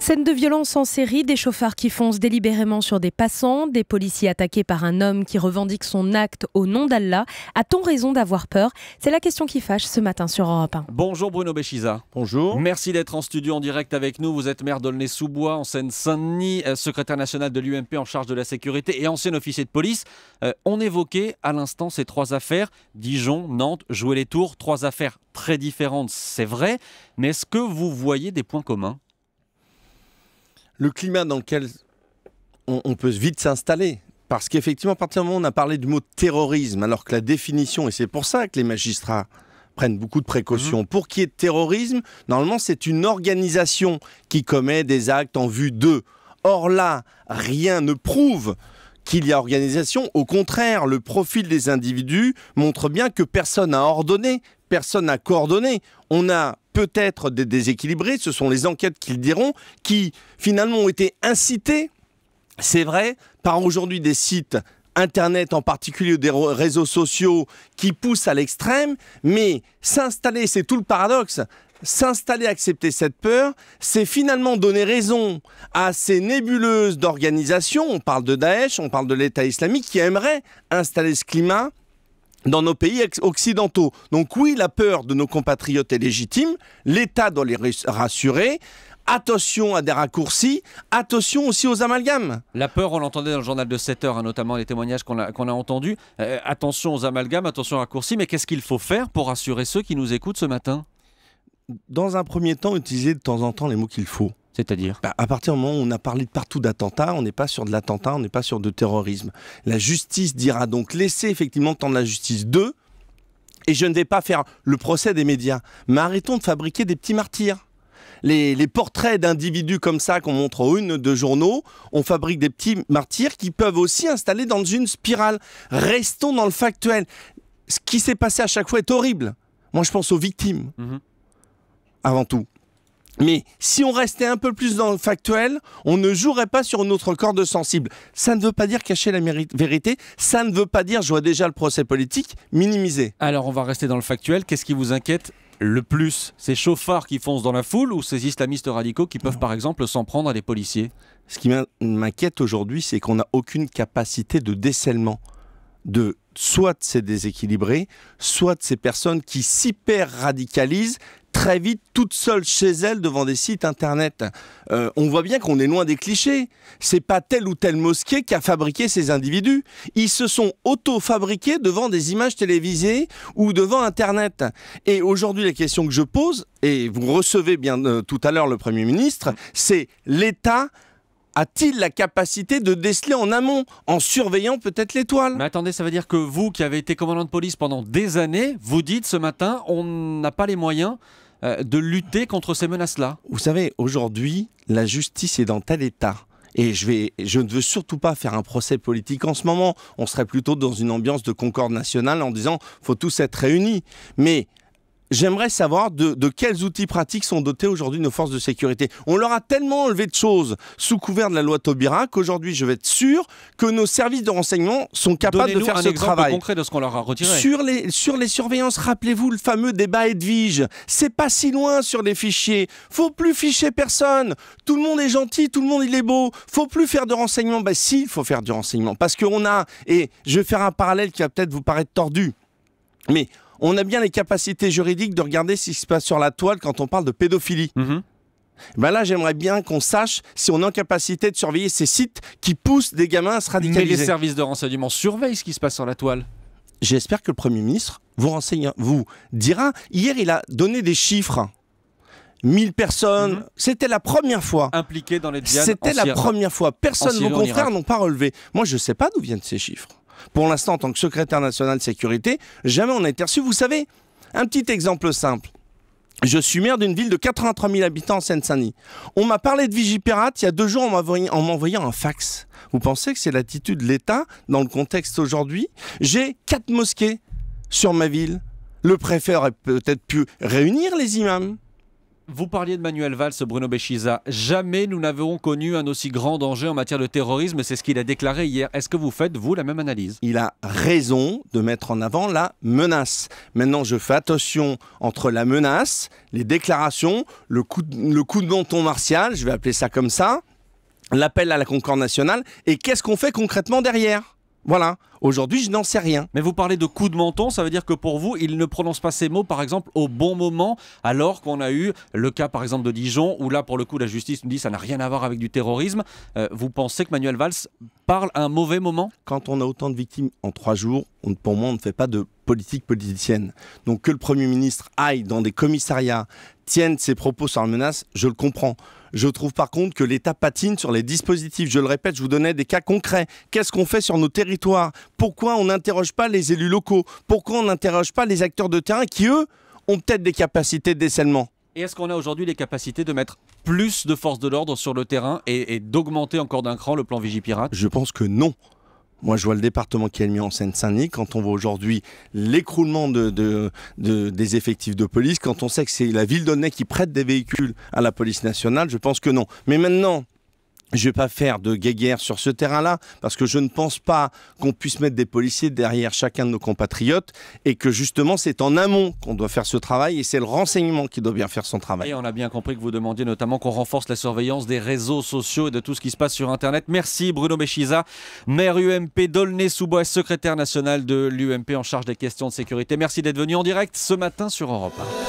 Scène de violence en série, des chauffards qui foncent délibérément sur des passants, des policiers attaqués par un homme qui revendique son acte au nom d'Allah. A-t-on raison d'avoir peur? C'est la question qui fâche ce matin sur Europe 1. Bonjour Bruno Béchiza. Bonjour. Merci d'être en studio en direct avec nous. Vous êtes maire d'Aulnay-sous-Bois en Seine-Saint-Denis, secrétaire national de l'UMP en charge de la sécurité et ancien officier de police. On évoquait à l'instant ces trois affaires, Dijon, Nantes, Joué-les-Tours, trois affaires très différentes, c'est vrai, mais est-ce que vous voyez des points communs? Le climat dans lequel on peut vite s'installer. Parce qu'effectivement, à partir du moment où on a parlé du mot terrorisme, alors que la définition, et c'est pour ça que les magistrats prennent beaucoup de précautions, pour qu'il y ait de terrorisme, normalement c'est une organisation qui commet des actes en vue d'eux. Or là, rien ne prouve qu'il y a organisation. Au contraire, le profil des individus montre bien que personne n'a ordonné, personne n'a coordonné. On a peut-être des déséquilibrés, ce sont les enquêtes qui le diront, qui finalement ont été incités, c'est vrai, par aujourd'hui des sites Internet en particulier, des réseaux sociaux qui poussent à l'extrême, mais s'installer, c'est tout le paradoxe, s'installer, accepter cette peur, c'est finalement donner raison à ces nébuleuses d'organisations, on parle de Daesh, on parle de l'État islamique, qui aimeraient installer ce climat dans nos pays occidentaux. Donc oui, la peur de nos compatriotes est légitime, l'État doit les rassurer. Attention à des raccourcis, attention aussi aux amalgames. La peur, on l'entendait dans le journal de 7 heures, notamment les témoignages qu'on a entendus. Attention aux amalgames, attention aux raccourcis, mais qu'est-ce qu'il faut faire pour rassurer ceux qui nous écoutent ce matin? Dans un premier temps, utiliser de temps en temps les mots qu'il faut. C'est-à-dire à partir du moment où on a parlé de partout d'attentats, on n'est pas sur de l'attentat, on n'est pas sur de terrorisme. La justice dira donc, laissez effectivement le temps de la justice d'eux, et je ne vais pas faire le procès des médias, mais arrêtons de fabriquer des petits martyrs. Les portraits d'individus comme ça qu'on montre aux unes de journaux, on fabrique des petits martyrs qui peuvent aussi installer dans une spirale. Restons dans le factuel. Ce qui s'est passé à chaque fois est horrible. Moi, je pense aux victimes, avant tout. Mais si on restait un peu plus dans le factuel, on ne jouerait pas sur notre corde sensible. Ça ne veut pas dire cacher la vérité, ça ne veut pas dire, je vois déjà le procès politique, minimiser. Alors, on va rester dans le factuel. Qu'est-ce qui vous inquiète le plus? Ces chauffards qui foncent dans la foule ou ces islamistes radicaux qui peuvent par exemple s'en prendre à des policiers? Ce qui m'inquiète aujourd'hui, c'est qu'on n'a aucune capacité de décèlement de soit de ces déséquilibrés, soit de ces personnes qui s'hyper-radicalisent très vite, toutes seules chez elles devant des sites internet. On voit bien qu'on est loin des clichés. C'est pas telle ou telle mosquée qui a fabriqué ces individus. Ils se sont auto-fabriqués devant des images télévisées ou devant internet. Et aujourd'hui, la question que je pose, et vous recevez bien tout à l'heure le Premier ministre, c'est l'État a-t-il la capacité de déceler en amont, en surveillant peut-être l'étoile? Mais attendez, ça veut dire que vous, qui avez été commandant de police pendant des années, vous dites ce matin, on n'a pas les moyens de lutter contre ces menaces-là. Vous savez, aujourd'hui, la justice est dans tel état. Et je ne veux surtout pas faire un procès politique en ce moment. On serait plutôt dans une ambiance de concorde nationale en disant « faut tous être réunis ». Mais j'aimerais savoir de quels outils pratiques sont dotés aujourd'hui nos forces de sécurité. On leur a tellement enlevé de choses sous couvert de la loi Taubira qu'aujourd'hui, je vais être sûr que nos services de renseignement sont capables de faire ce travail. Donnez-nous un exemple concret de ce qu'on leur a retiré. Sur les surveillances, rappelez-vous le fameux débat Edwige. C'est pas si loin sur les fichiers. Faut plus ficher personne. Tout le monde est gentil, tout le monde il est beau. Faut plus faire de renseignement. Ben si, il faut faire du renseignement. Parce qu'on a, et je vais faire un parallèle qui va peut-être vous paraître tordu, mais on a bien les capacités juridiques de regarder ce qui se passe sur la toile quand on parle de pédophilie. Ben là, j'aimerais bien qu'on sache si on est en capacité de surveiller ces sites qui poussent des gamins à se radicaliser. Mais les services de renseignement surveillent ce qui se passe sur la toile. J'espère que le Premier ministre vous dira. Hier, il a donné des chiffres. 1000 personnes, c'était la première fois. Impliquées dans les djihad. C'était la première fois. Personne de nos confrères n'ont pas relevé. Moi, je ne sais pas d'où viennent ces chiffres. Pour l'instant, en tant que secrétaire national de sécurité, jamais on n'a été reçu. Vous savez, un petit exemple simple. Je suis maire d'une ville de 83 000 habitants en Seine-Saint-Denis. On m'a parlé de Vigipirate il y a 2 jours en m'envoyant un fax. Vous pensez que c'est l'attitude de l'État dans le contexte aujourd'hui? J'ai 4 mosquées sur ma ville. Le préfet aurait peut-être pu réunir les imams. Vous parliez de Manuel Valls, Bruno Bechiza. Jamais nous n'avons connu un aussi grand danger en matière de terrorisme. C'est ce qu'il a déclaré hier. Est-ce que vous faites, vous, la même analyse? Il a raison de mettre en avant la menace. Maintenant, je fais attention entre la menace, les déclarations, le coup de menton martial, je vais appeler ça comme ça, l'appel à la concorde nationale, et qu'est-ce qu'on fait concrètement derrière? Voilà. Aujourd'hui, je n'en sais rien. Mais vous parlez de coup de menton, ça veut dire que pour vous, il ne prononce pas ces mots, par exemple, au bon moment, alors qu'on a eu le cas, par exemple, de Dijon, où là, pour le coup, la justice nous dit que ça n'a rien à voir avec du terrorisme. Vous pensez que Manuel Valls parle à un mauvais moment? Quand on a autant de victimes en 3 jours, pour moi, on ne fait pas de politique politicienne. Donc que le Premier ministre aille dans des commissariats, tienne ses propos sur la menace, je le comprends. Je trouve par contre que l'État patine sur les dispositifs. Je le répète, je vous donnais des cas concrets. Qu'est-ce qu'on fait sur nos territoires? Pourquoi on n'interroge pas les élus locaux? Pourquoi on n'interroge pas les acteurs de terrain qui, eux, ont peut-être des capacités de décèlement? Et est-ce qu'on a aujourd'hui les capacités de mettre plus de forces de l'ordre sur le terrain et d'augmenter encore d'un cran le plan Vigipirate? Je pense que non. Moi, je vois le département qui est mis en Seine-Saint-Denis. Quand on voit aujourd'hui l'écroulement des effectifs de police, quand on sait que c'est la ville d'Aulnay qui prête des véhicules à la police nationale, je pense que non. Mais maintenant, je ne vais pas faire de guéguerre sur ce terrain-là, parce que je ne pense pas qu'on puisse mettre des policiers derrière chacun de nos compatriotes, et que justement, c'est en amont qu'on doit faire ce travail, et c'est le renseignement qui doit bien faire son travail. Et on a bien compris que vous demandiez notamment qu'on renforce la surveillance des réseaux sociaux et de tout ce qui se passe sur Internet. Merci Bruno Bechiza, maire UMP d'Aulnay-sous-Bois, secrétaire national de l'UMP en charge des questions de sécurité. Merci d'être venu en direct ce matin sur Europe 1.